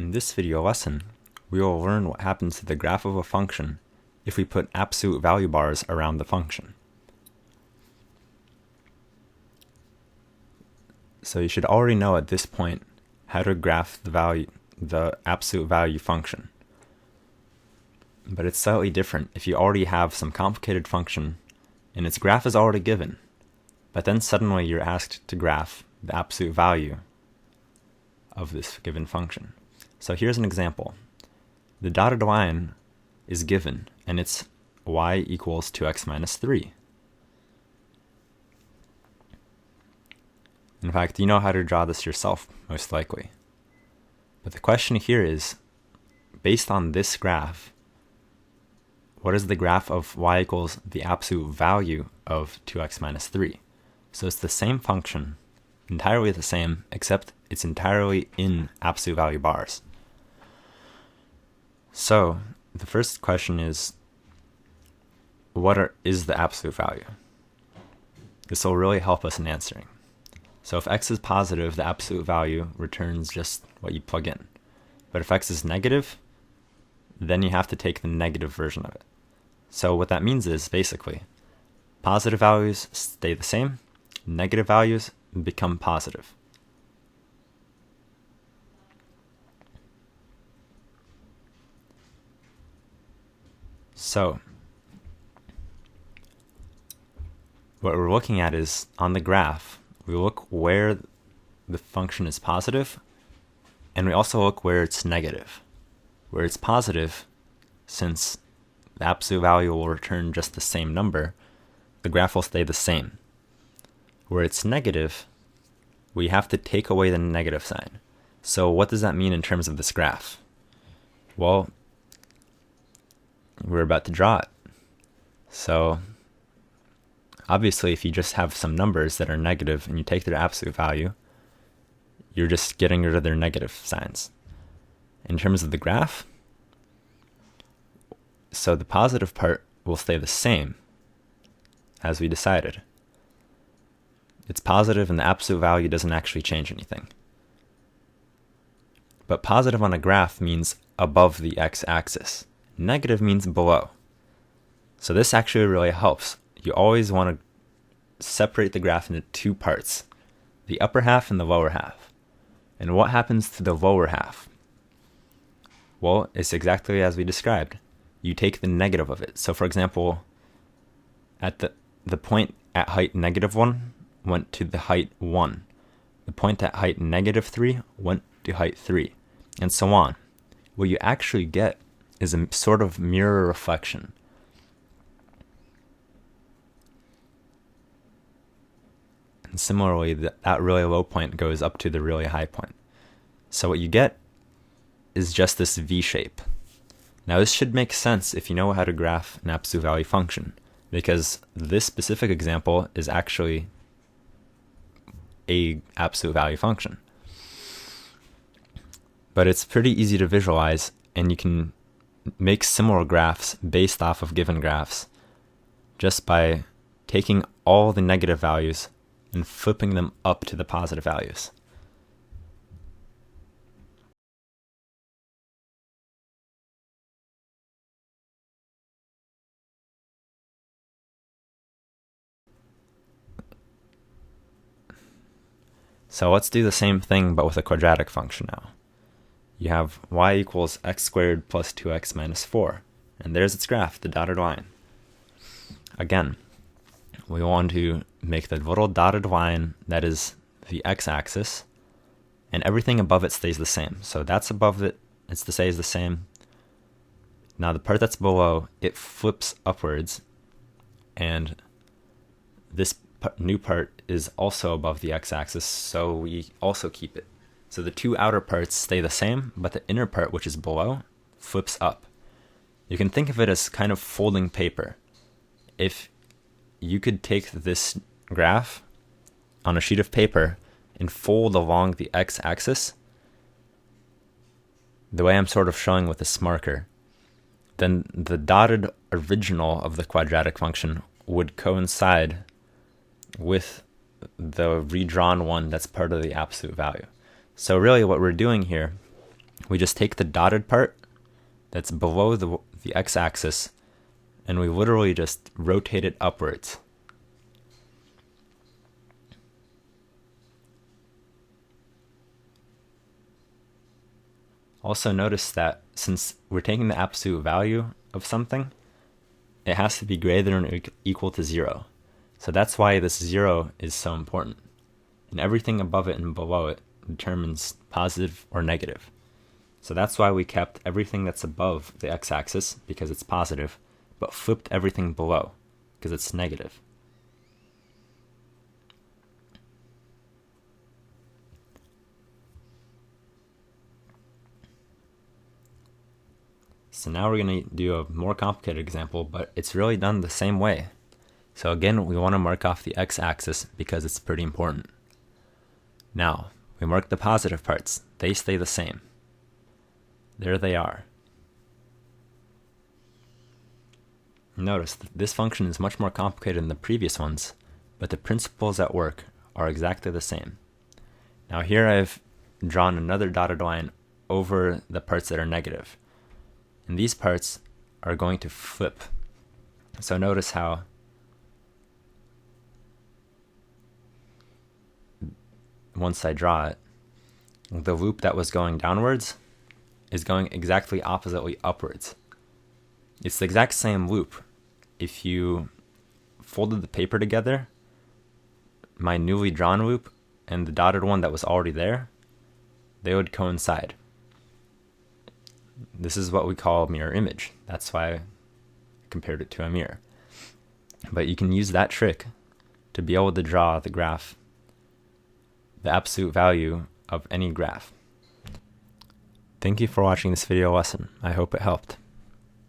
In this video lesson, we will learn what happens to the graph of a function if we put absolute value bars around the function. So you should already know at this point how to graph the absolute value function. But it's slightly different if you already have some complicated function and its graph is already given, but then suddenly you're asked to graph the absolute value of this given function. So here's an example. The dotted line is given, and it's y equals 2x minus 3. In fact, you know how to draw this yourself, most likely. But the question here is, based on this graph, what is the graph of y equals the absolute value of 2x minus 3? So it's the same function, entirely the same, except it's entirely in absolute value bars. So the first question is, what is the absolute value? This will really help us in answering. So if x is positive, the absolute value returns just what you plug in. But if x is negative, then you have to take the negative version of it. So what that means is, basically, positive values stay the same, negative values become positive. So what we're looking at is, on the graph, we look where the function is positive, and we also look where it's negative. Where it's positive, since the absolute value will return just the same number, the graph will stay the same. Where it's negative, we have to take away the negative sign. So what does that mean in terms of this graph? Well, we're about to draw it. So obviously, if you just have some numbers that are negative and you take their absolute value, you're just getting rid of their negative signs. In terms of the graph, so the positive part will stay the same as we decided. It's positive and the absolute value doesn't actually change anything. But positive on a graph means above the x-axis. Negative means below. So this actually really helps. You always want to separate the graph into two parts, the upper half and the lower half. And what happens to the lower half? Well, it's exactly as we described. You take the negative of it. So for example, at the point at height -1 went to the height 1. The point at height -3 went to height 3, and so on. What you actually get is a sort of mirror reflection. And similarly, that really low point goes up to the really high point. So what you get is just this V shape. Now this should make sense if you know how to graph an absolute value function, because this specific example is actually a absolute value function. But it's pretty easy to visualize, and you can make similar graphs based off of given graphs just by taking all the negative values and flipping them up to the positive values. So let's do the same thing but with a quadratic function now. You have y equals x squared plus 2x minus 4. And there's its graph, the dotted line. Again, we want to make the little dotted line that is the x-axis, and everything above it stays the same. So that's above it, it stays the same. Now the part that's below, it flips upwards, and this new part is also above the x-axis, so we also keep it. So the two outer parts stay the same, but the inner part, which is below, flips up. You can think of it as kind of folding paper. If you could take this graph on a sheet of paper and fold along the x-axis, the way I'm sort of showing with this marker, then the dotted original of the quadratic function would coincide with the redrawn one that's part of the absolute value. So really what we're doing here we just take the dotted part that's below the x-axis, and we literally just rotate it upwards. Also notice that since we're taking the absolute value of something, it has to be greater than or equal to 0. So that's why this 0 is so important. And everything above it and below it determines positive or negative. So that's why we kept everything that's above the x-axis, because it's positive, but flipped everything below, because it's negative. So now we're going to do a more complicated example, but it's really done the same way. So again, we want to mark off the x-axis because it's pretty important. Now, we mark the positive parts. They stay the same. There they are. Notice that this function is much more complicated than the previous ones, but the principles at work are exactly the same. Now here I've drawn another dotted line over the parts that are negative. And these parts are going to flip. So notice how once I draw it, the loop that was going downwards is going exactly oppositely upwards. It's the exact same loop. If you folded the paper together, my newly drawn loop and the dotted one that was already there, they would coincide. This is what we call a mirror image. That's why I compared it to a mirror. But you can use that trick to be able to draw the graph, the absolute value of any graph. Thank you for watching this video lesson. I hope it helped.